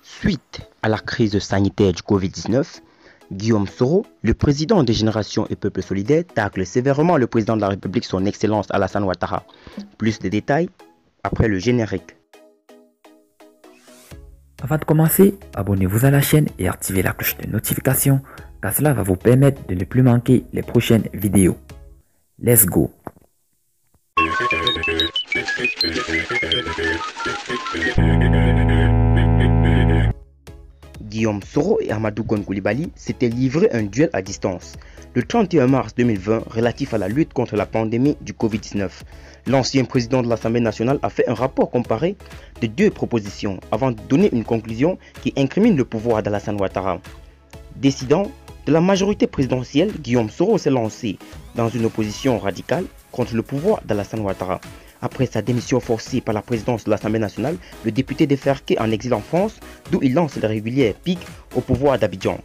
Suite à la crise sanitaire du Covid-19, Guillaume Soro, le président de Génération et Peuple Solidaire, tacle sévèrement le président de la République, son Excellence Alassane Ouattara. Plus de détails après le générique. Avant de commencer, abonnez-vous à la chaîne et activez la cloche de notification car cela va vous permettre de ne plus manquer les prochaines vidéos. Let's go! Guillaume Soro et Amadou Gon Coulibaly s'étaient livrés un duel à distance le 31 mars 2020 relatif à la lutte contre la pandémie du Covid-19. L'ancien président de l'Assemblée nationale a fait un rapport comparé de deux propositions avant de donner une conclusion qui incrimine le pouvoir d'Alassane Ouattara. Décidant de la majorité présidentielle, Guillaume Soro s'est lancé dans une opposition radicale contre le pouvoir d'Alassane Ouattara. Après sa démission forcée par la présidence de l'Assemblée nationale, le député déferqué en exil en France, d'où il lance les régulières piques au pouvoir d'Abidjan.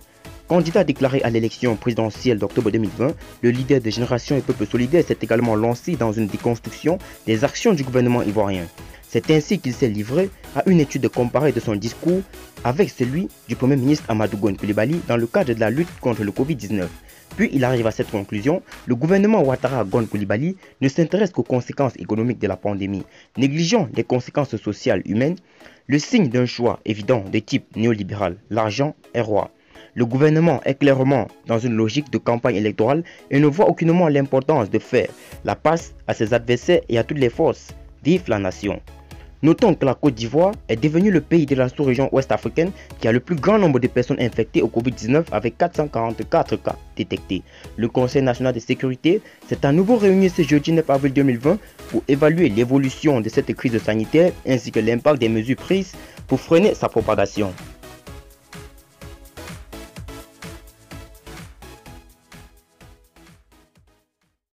Candidat déclaré à l'élection présidentielle d'octobre 2020, le leader de Génération et Peuple Solidaire s'est également lancé dans une déconstruction des actions du gouvernement ivoirien. C'est ainsi qu'il s'est livré à une étude comparée de son discours avec celui du Premier ministre Amadou Gon Coulibaly dans le cadre de la lutte contre le Covid-19. Puis il arrive à cette conclusion, le gouvernement Ouattara Gon Coulibaly ne s'intéresse qu'aux conséquences économiques de la pandémie, négligeant les conséquences sociales humaines, le signe d'un choix évident de type néolibéral, l'argent est roi. Le gouvernement est clairement dans une logique de campagne électorale et ne voit aucunement l'importance de faire la passe à ses adversaires et à toutes les forces. Vive la nation! Notons que la Côte d'Ivoire est devenue le pays de la sous-région ouest-africaine qui a le plus grand nombre de personnes infectées au Covid-19 avec 444 cas détectés. Le Conseil national de sécurité s'est à nouveau réuni ce jeudi 9 avril 2020 pour évaluer l'évolution de cette crise sanitaire ainsi que l'impact des mesures prises pour freiner sa propagation.